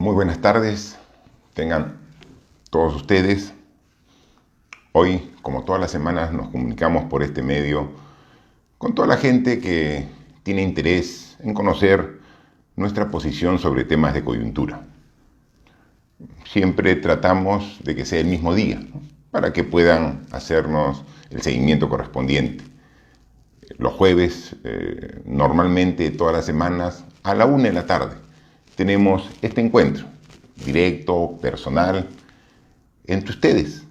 Muy buenas tardes, tengan todos ustedes. Hoy, como todas las semanas, nos comunicamos por este medio con toda la gente que tiene interés en conocer nuestra posición sobre temas de coyuntura. Siempre tratamos de que sea el mismo día, ¿no?, para que puedan hacernos el seguimiento correspondiente. Los jueves, normalmente todas las semanas, a la 1 de la tarde, tenemos este encuentro directo, personal, entre ustedes,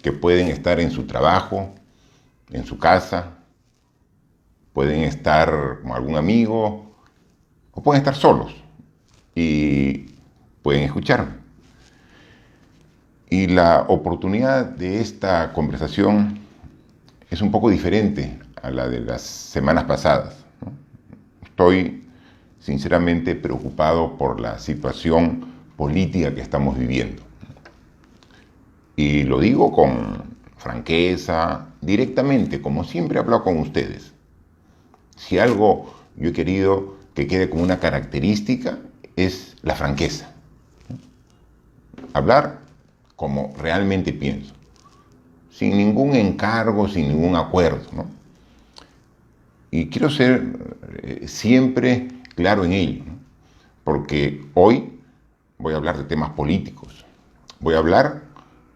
que pueden estar en su trabajo, en su casa, pueden estar con algún amigo, o pueden estar solos y pueden escucharme. Y la oportunidad de esta conversación es un poco diferente a la de las semanas pasadas, ¿no? Estoy sinceramente preocupado por la situación política que estamos viviendo. Y lo digo con franqueza, directamente, como siempre he hablado con ustedes. Si algo yo he querido que quede como una característica es la franqueza. Hablar como realmente pienso, sin ningún encargo, sin ningún acuerdo, ¿no? Y quiero ser siempre claro en ello, ¿no? Porque hoy voy a hablar de temas políticos. Voy a hablar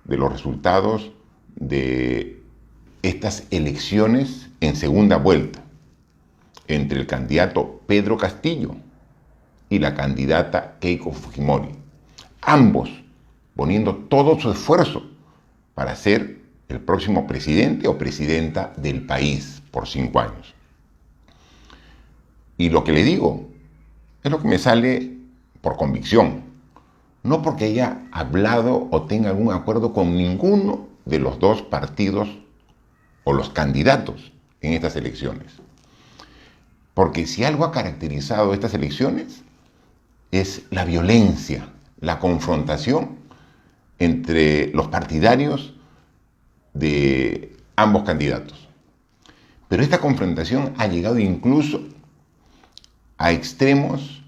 de los resultados de estas elecciones en segunda vuelta entre el candidato Pedro Castillo y la candidata Keiko Fujimori. Ambos poniendo todo su esfuerzo para ser el próximo presidente o presidenta del país por 5 años. Y lo que le digo es lo que me sale por convicción, no porque haya hablado o tenga algún acuerdo con ninguno de los dos partidos o los candidatos en estas elecciones. Porque si algo ha caracterizado estas elecciones es la violencia, la confrontación entre los partidarios de ambos candidatos. Pero esta confrontación ha llegado incluso a extremos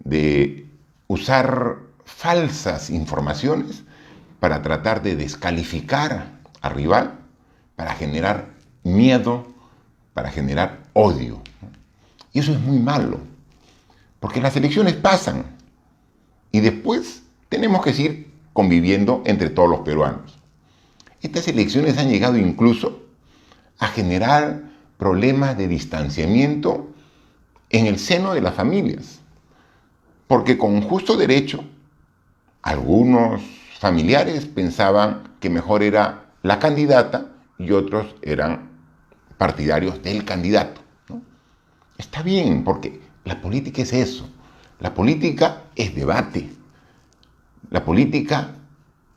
de usar falsas informaciones para tratar de descalificar al rival, para generar miedo, para generar odio. Y eso es muy malo, porque las elecciones pasan y después tenemos que seguir conviviendo entre todos los peruanos. Estas elecciones han llegado incluso a generar problemas de distanciamiento en el seno de las familias, porque con justo derecho algunos familiares pensaban que mejor era la candidata y otros eran partidarios del candidato, ¿no? Está bien, porque la política es eso. La política es debate. La política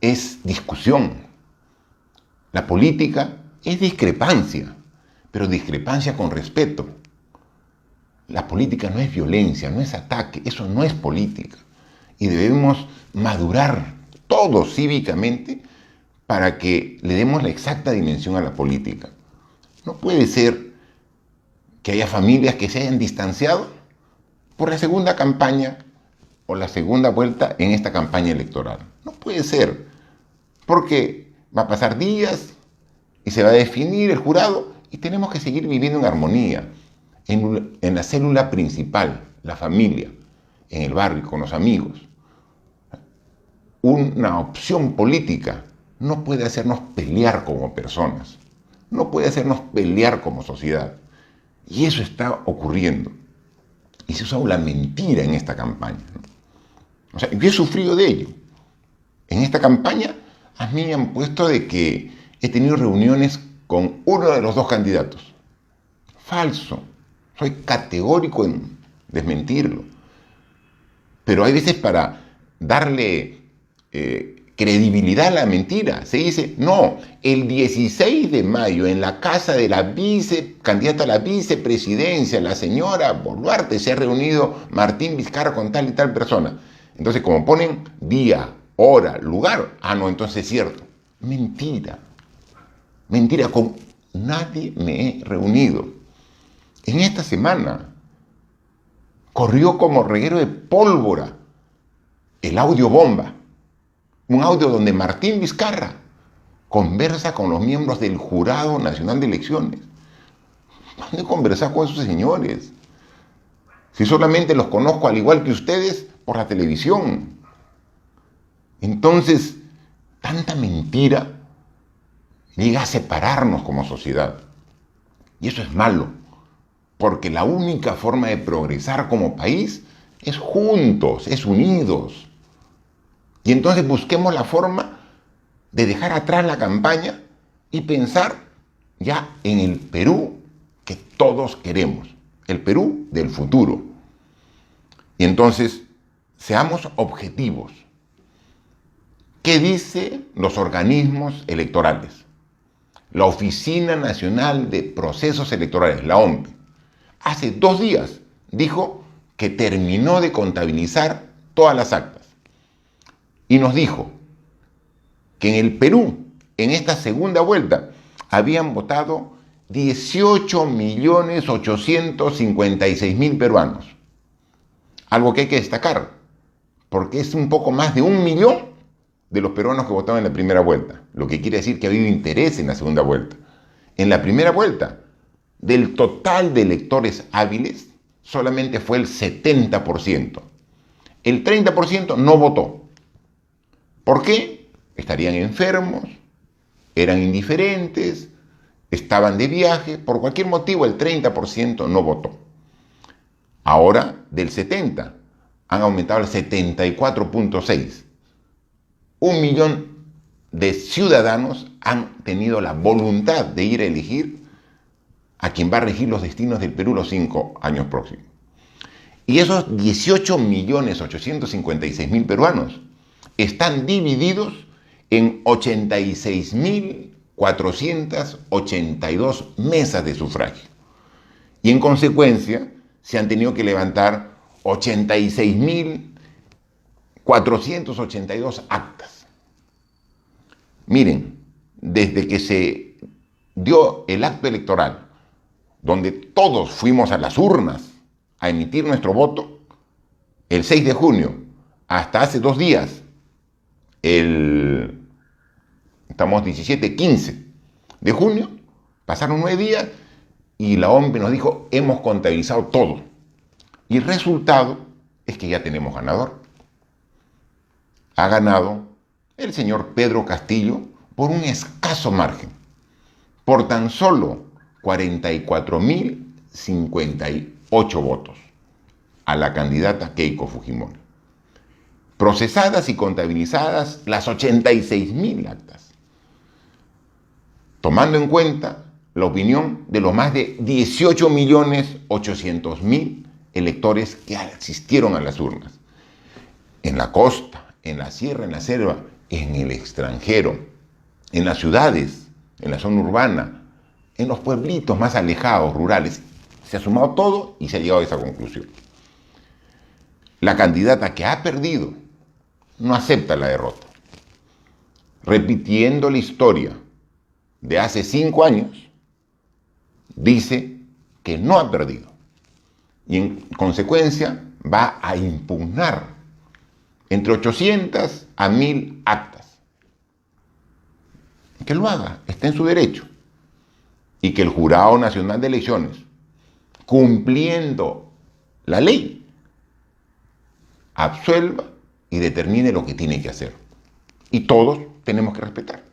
es discusión. La política es discrepancia, pero discrepancia con respeto. La política no es violencia, no es ataque, eso no es política. Y debemos madurar todos cívicamente para que le demos la exacta dimensión a la política. No puede ser que haya familias que se hayan distanciado por la segunda campaña o la segunda vuelta en esta campaña electoral. No puede ser, porque va a pasar días y se va a definir el jurado y tenemos que seguir viviendo en armonía, en la célula principal, la familia, en el barrio, con los amigos. Una opción política no puede hacernos pelear como personas, no puede hacernos pelear como sociedad. Y eso está ocurriendo. Y se usa la mentira en esta campaña, ¿no? O sea, yo he sufrido de ello. En esta campaña a mí me han puesto de que he tenido reuniones con uno de los dos candidatos. Falso. Soy categórico en desmentirlo. Pero hay veces para darle credibilidad a la mentira. Se dice, no, el 16 de mayo en la casa de la candidata a la vicepresidencia, la señora Boluarte, se ha reunido Martín Vizcarra con tal y tal persona. Entonces, como ponen día, hora, lugar, no, entonces es cierto. Mentira. Mentira, con nadie me he reunido. En esta semana corrió como reguero de pólvora el audio bomba, un audio donde Martín Vizcarra conversa con los miembros del Jurado Nacional de Elecciones. ¿Dónde conversar con esos señores? Si solamente los conozco, al igual que ustedes, por la televisión. Entonces, tanta mentira llega a separarnos como sociedad. Y eso es malo, porque la única forma de progresar como país es juntos, es unidos. Y entonces busquemos la forma de dejar atrás la campaña y pensar ya en el Perú que todos queremos, el Perú del futuro. Y entonces, seamos objetivos. ¿Qué dicen los organismos electorales? La Oficina Nacional de Procesos Electorales, la ONPE, hace 2 días dijo que terminó de contabilizar todas las actas. Y nos dijo que en el Perú, en esta segunda vuelta, habían votado 18.856.000 peruanos. Algo que hay que destacar, porque es un poco más de 1 millón de los peruanos que votaron en la primera vuelta, lo que quiere decir que ha habido interés en la segunda vuelta. En la primera vuelta, del total de electores hábiles, solamente fue el 70%. El 30% no votó. ¿Por qué? Estarían enfermos, eran indiferentes, estaban de viaje, por cualquier motivo el 30% no votó. Ahora, del 70, han aumentado al 74.6. 1 millón de ciudadanos han tenido la voluntad de ir a elegir a quien va a regir los destinos del Perú los 5 años próximos. Y esos 18.856.000 peruanos están divididos en 86.482 mesas de sufragio. Y en consecuencia, se han tenido que levantar 86.482 actas. Miren, desde que se dio el acto electoral, donde todos fuimos a las urnas a emitir nuestro voto, el 6 de junio, hasta hace 2 días, estamos 15 de junio, pasaron 9 días, y la OMP nos dijo, hemos contabilizado todo. Y el resultado es que ya tenemos ganador. Ha ganado el señor Pedro Castillo por un escaso margen, por tan solo 44.058 votos a la candidata Keiko Fujimori. Procesadas y contabilizadas las 86.000 actas, tomando en cuenta la opinión de los más de 18.800.000 electores que asistieron a las urnas. En la costa, en la sierra, en la selva, en el extranjero, en las ciudades, en la zona urbana, en los pueblitos más alejados, rurales. Se ha sumado todo y se ha llegado a esa conclusión. La candidata que ha perdido no acepta la derrota, repitiendo la historia de hace 5 años, dice que no ha perdido y en consecuencia va a impugnar entre 800 a 1.000 actas. Que lo haga, está en su derecho. Y que el Jurado Nacional de Elecciones, cumpliendo la ley, absuelva y determine lo que tiene que hacer. Y todos tenemos que respetar.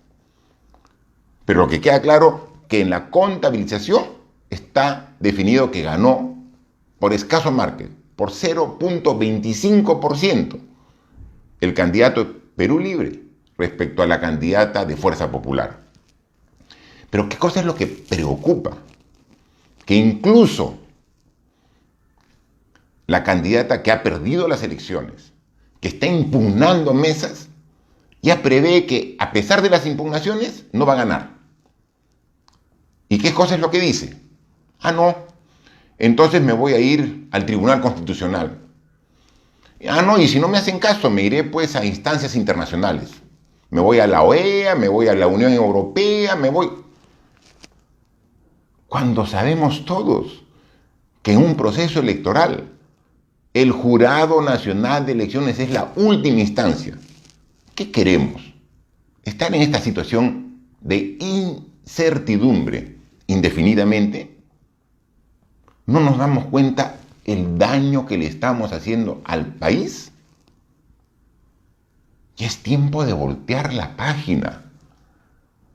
Pero lo que queda claro que en la contabilización está definido que ganó por escaso margen, por 0.25%, el candidato de Perú Libre respecto a la candidata de Fuerza Popular. Pero ¿qué cosa es lo que preocupa? Que incluso la candidata que ha perdido las elecciones, que está impugnando mesas, ya prevé que a pesar de las impugnaciones no va a ganar. ¿Y qué cosa es lo que dice? Ah, no, entonces me voy a ir al Tribunal Constitucional. Ah, no, y si no me hacen caso, me iré pues a instancias internacionales. Me voy a la OEA, me voy a la Unión Europea, me voy... Cuando sabemos todos que en un proceso electoral El Jurado Nacional de Elecciones es la última instancia. ¿Qué queremos? ¿Estar en esta situación de incertidumbre indefinidamente? ¿No nos damos cuenta el daño que le estamos haciendo al país? Ya es tiempo de voltear la página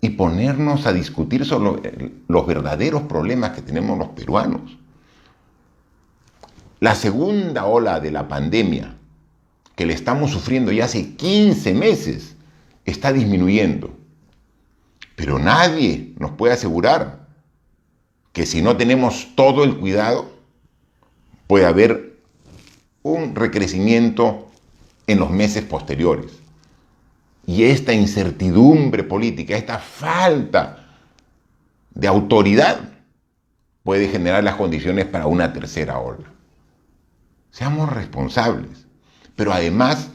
y ponernos a discutir sobre los verdaderos problemas que tenemos los peruanos. La segunda ola de la pandemia, que le estamos sufriendo ya hace 15 meses, está disminuyendo. Pero nadie nos puede asegurar que si no tenemos todo el cuidado, puede haber un recrecimiento en los meses posteriores. Y esta incertidumbre política, esta falta de autoridad, puede generar las condiciones para una tercera ola. Seamos responsables. Pero además,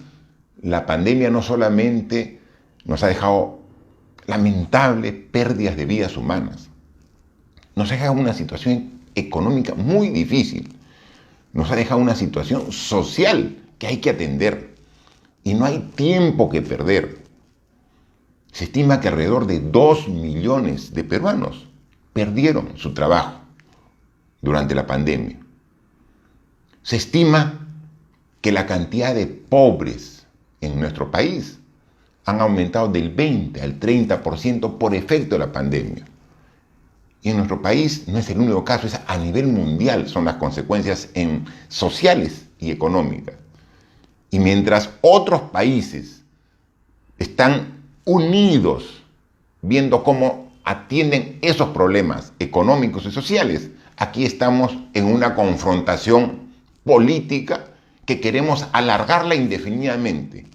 la pandemia no solamente nos ha dejado lamentables pérdidas de vidas humanas, nos ha dejado una situación económica muy difícil, nos ha dejado una situación social que hay que atender y no hay tiempo que perder. Se estima que alrededor de 2 millones de peruanos perdieron su trabajo durante la pandemia. Se estima que la cantidad de pobres en nuestro país han aumentado del 20 al 30% por efecto de la pandemia. Y en nuestro país no es el único caso, es a nivel mundial, son las consecuencias sociales y económicas. Y mientras otros países están unidos viendo cómo atienden esos problemas económicos y sociales, aquí estamos en una confrontación política que queremos alargarla indefinidamente.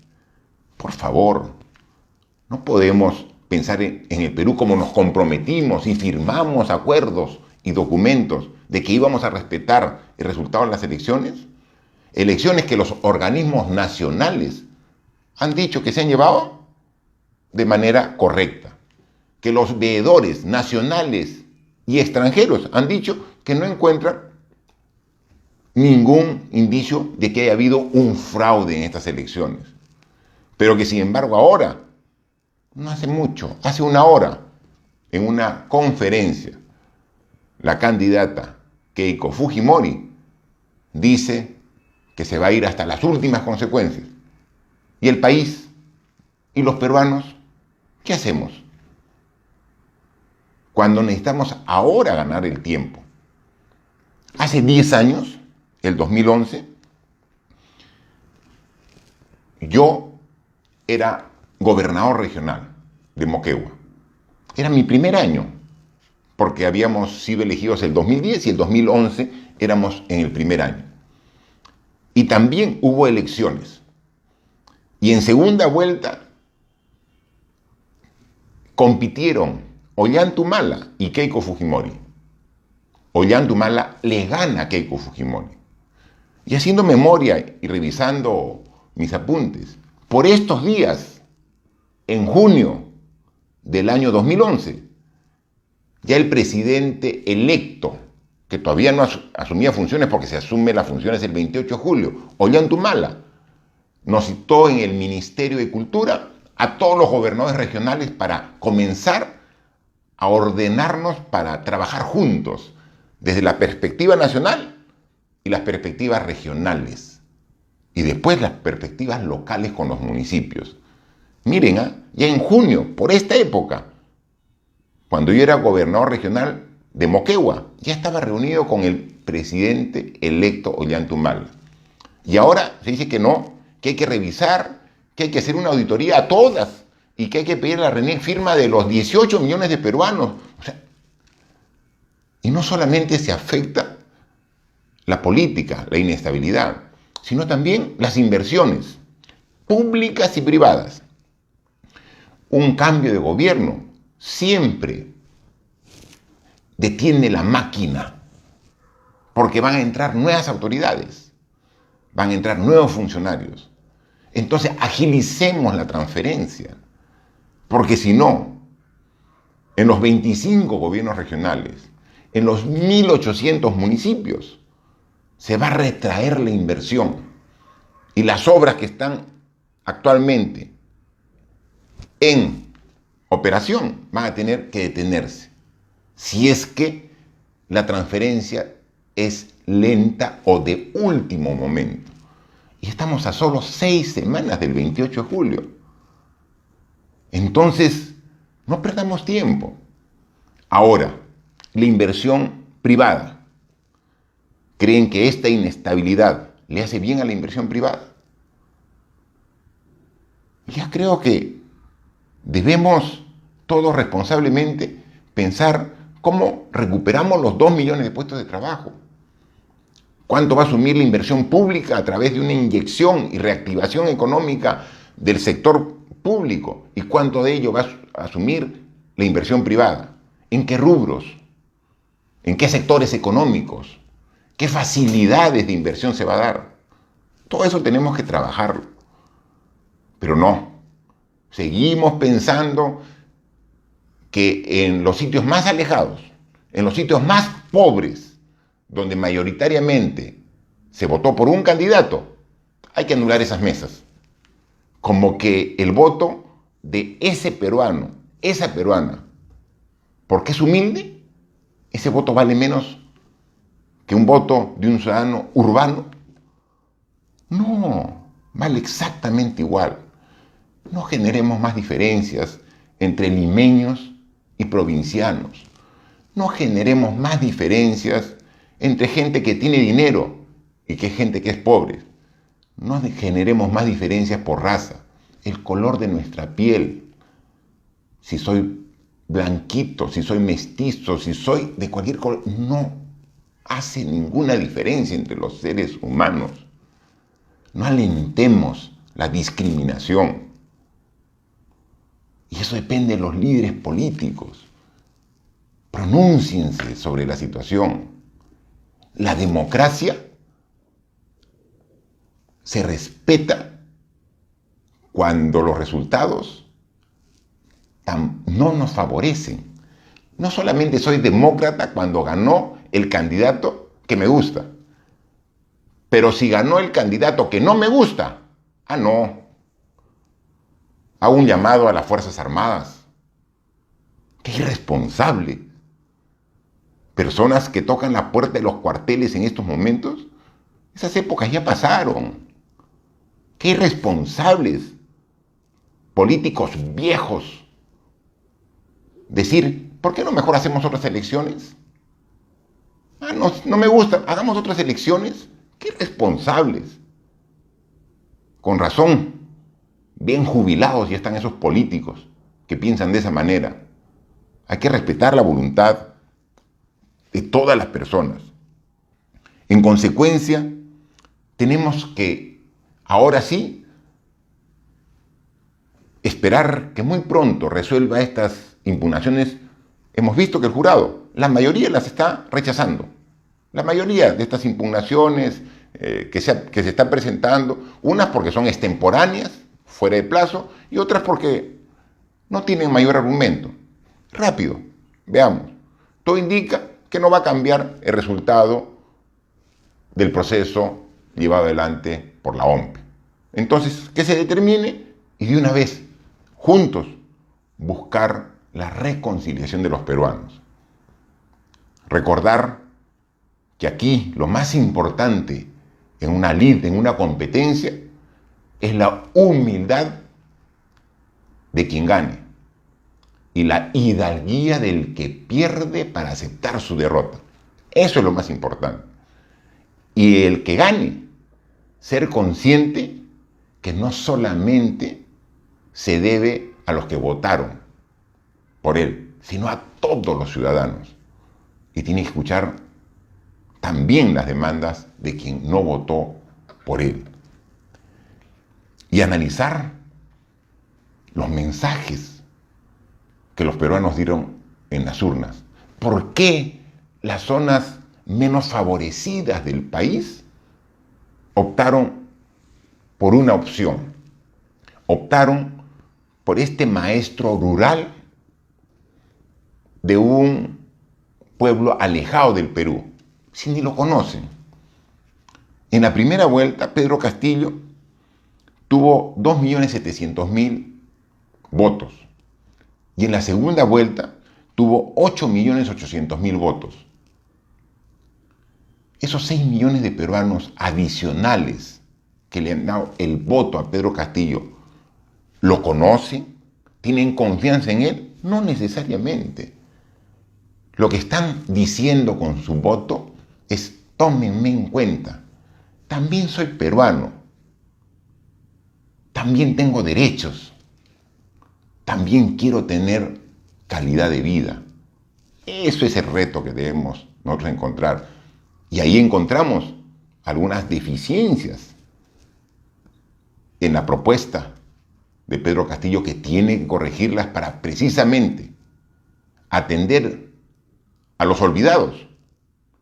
Por favor, no podemos pensar en el Perú como nos comprometimos y firmamos acuerdos y documentos de que íbamos a respetar el resultado de las elecciones. Elecciones que los organismos nacionales han dicho que se han llevado de manera correcta. Que los veedores nacionales y extranjeros han dicho que no encuentran ningún indicio de que haya habido un fraude en estas elecciones. Pero que sin embargo ahora, no hace mucho, hace una hora, en una conferencia, la candidata Keiko Fujimori dice que se va a ir hasta las últimas consecuencias. ¿Y el país? ¿Y los peruanos? ¿Qué hacemos? Cuando necesitamos ahora ganar el tiempo. Hace 10 años, el 2011, yo era gobernador regional de Moquegua. Era mi primer año, porque habíamos sido elegidos el 2010 y el 2011 éramos en el primer año. Y también hubo elecciones. Y en segunda vuelta compitieron Ollanthumala y Keiko Fujimori. Ollanthumala le gana a Keiko Fujimori. Y haciendo memoria y revisando mis apuntes, por estos días, en junio del año 2011, ya el presidente electo, que todavía no asumía funciones porque se asume las funciones el 28 de julio, Ollanthumala, nos citó en el Ministerio de Cultura a todos los gobernadores regionales para comenzar a ordenarnos para trabajar juntos desde la perspectiva nacional y las perspectivas regionales y después las perspectivas locales con los municipios. Miren, ya en junio, por esta época, cuando yo era gobernador regional de Moquegua, ya estaba reunido con el presidente electo Ollanthumala. Y ahora se dice que no, que hay que revisar, que hay que hacer una auditoría a todas y que hay que pedir la firma de los 18 millones de peruanos. O sea, y no solamente se afecta la política, la inestabilidad, sino también las inversiones públicas y privadas. Un cambio de gobierno siempre detiene la máquina, porque van a entrar nuevas autoridades, van a entrar nuevos funcionarios. Entonces agilicemos la transferencia, porque si no, en los 25 gobiernos regionales, en los 1.800 municipios, se va a retraer la inversión y las obras que están actualmente en operación van a tener que detenerse si es que la transferencia es lenta o de último momento. Y estamos a solo 6 semanas del 28 de julio. Entonces, no perdamos tiempo. Ahora, la inversión privada. ¿Creen que esta inestabilidad le hace bien a la inversión privada? Ya creo que debemos todos responsablemente pensar cómo recuperamos los 2 millones de puestos de trabajo. ¿Cuánto va a asumir la inversión pública a través de una inyección y reactivación económica del sector público? ¿Y cuánto de ello va a asumir la inversión privada? ¿En qué rubros? ¿En qué sectores económicos? ¿Qué facilidades de inversión se va a dar? Todo eso tenemos que trabajarlo. Pero no. Seguimos pensando que en los sitios más alejados, en los sitios más pobres, donde mayoritariamente se votó por un candidato, hay que anular esas mesas. Como que el voto de ese peruano, esa peruana, porque es humilde, ese voto vale menos que un voto de un ciudadano urbano. No, vale exactamente igual. No generemos más diferencias entre limeños y provincianos. No generemos más diferencias entre gente que tiene dinero y que gente que es pobre. No generemos más diferencias por raza, el color de nuestra piel. Si soy blanquito, si soy mestizo, si soy de cualquier color, no hace ninguna diferencia entre los seres humanos. No alentemos la discriminación. Y eso depende de los líderes políticos. Pronúnciense sobre la situación. La democracia se respeta cuando los resultados no nos favorecen. No solamente soy demócrata cuando ganó el candidato que me gusta, pero si ganó el candidato que no me gusta, no. Hago un llamado a las Fuerzas Armadas. ¡Qué irresponsable! Personas que tocan la puerta de los cuarteles en estos momentos, esas épocas ya pasaron. ¡Qué irresponsables! Políticos viejos. Decir, ¿por qué no mejor hacemos otras elecciones? No me gusta, hagamos otras elecciones. ¡Qué irresponsables! Con razón, bien jubilados ya están esos políticos que piensan de esa manera. Hay que respetar la voluntad de todas las personas. En consecuencia, tenemos que, ahora sí, esperar que muy pronto resuelva estas impugnaciones. Hemos visto que el jurado, la mayoría las está rechazando. La mayoría de estas impugnaciones que se están presentando, unas porque son extemporáneas, fuera de plazo, y otras porque no tienen mayor argumento. Rápido, veamos. Todo indica que no va a cambiar el resultado del proceso llevado adelante por la OMP. Entonces, que se determine y de una vez, juntos, buscar la reconciliación de los peruanos. Recordar que aquí lo más importante en una lid, en una competencia, es la humildad de quien gane y la hidalguía del que pierde para aceptar su derrota. Eso es lo más importante. Y el que gane, ser consciente que no solamente se debe a los que votaron por él, sino a todos los ciudadanos. Y tiene que escuchar también las demandas de quien no votó por él. Y analizar los mensajes que los peruanos dieron en las urnas. ¿Por qué las zonas menos favorecidas del país optaron por una opción? Optaron por este maestro rural de un pueblo alejado del Perú, si ni lo conocen. En la primera vuelta, Pedro Castillo tuvo 2.700.000 votos. Y en la segunda vuelta tuvo 8.800.000 votos. Esos 6 millones de peruanos adicionales que le han dado el voto a Pedro Castillo, ¿lo conocen? ¿Tienen confianza en él? No necesariamente. Lo que están diciendo con su voto es: tómenme en cuenta. También soy peruano. También tengo derechos. También quiero tener calidad de vida. Eso es el reto que debemos nosotros encontrar. Y ahí encontramos algunas deficiencias en la propuesta de Pedro Castillo, que tiene que corregirlas para precisamente atender a los olvidados,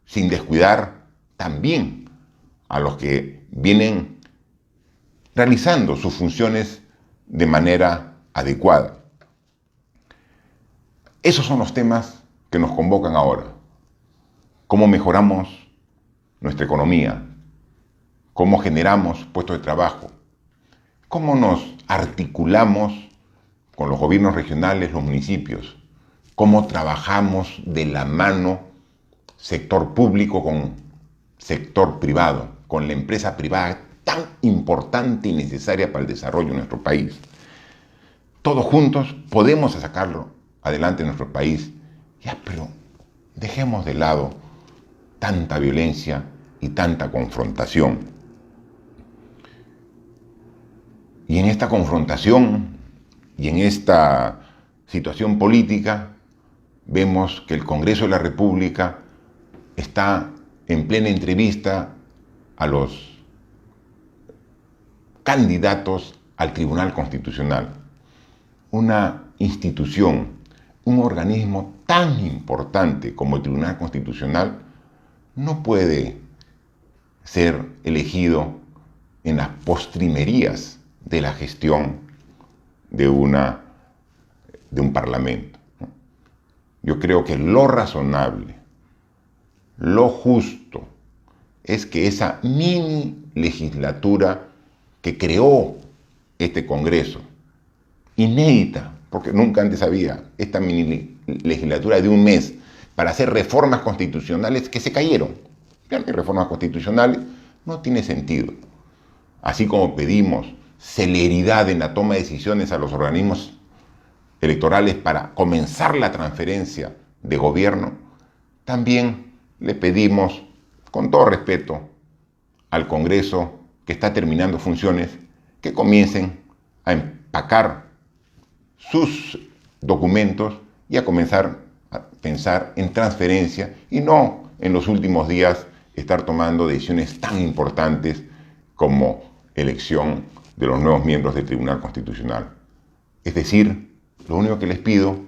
sin descuidar también a los que vienen realizando sus funciones de manera adecuada. Esos son los temas que nos convocan ahora. ¿Cómo mejoramos nuestra economía? ¿Cómo generamos puestos de trabajo? ¿Cómo nos articulamos con los gobiernos regionales, los municipios? ¿Cómo trabajamos de la mano sector público con sector privado, con la empresa privada tan importante y necesaria para el desarrollo de nuestro país? Todos juntos podemos sacarlo adelante en nuestro país. Ya, pero dejemos de lado tanta violencia y tanta confrontación. Y en esta confrontación y en esta situación política vemos que el Congreso de la República está en plena entrevista a los candidatos al Tribunal Constitucional. Una institución, un organismo tan importante como el Tribunal Constitucional no puede ser elegido en las postrimerías de la gestión de un parlamento. Yo creo que lo razonable, lo justo, es que esa mini legislatura que creó este Congreso, inédita, porque nunca antes había esta mini legislatura de un mes para hacer reformas constitucionales que se cayeron. Ya no hay reformas constitucionales, no tiene sentido. Así como pedimos celeridad en la toma de decisiones a los organismos electorales para comenzar la transferencia de gobierno, también le pedimos, con todo respeto, al Congreso, que está terminando funciones, que comiencen a empacar sus documentos y a comenzar a pensar en transferencia y no en los últimos días estar tomando decisiones tan importantes como elección de los nuevos miembros del Tribunal Constitucional. Es decir, lo único que les pido,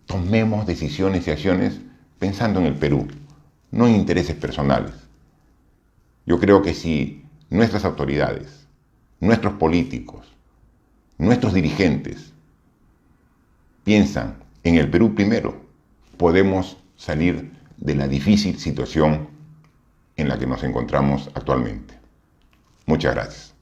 tomemos decisiones y acciones pensando en el Perú, no en intereses personales. Yo creo que si nuestras autoridades, nuestros políticos, nuestros dirigentes piensan en el Perú primero, podemos salir de la difícil situación en la que nos encontramos actualmente. Muchas gracias.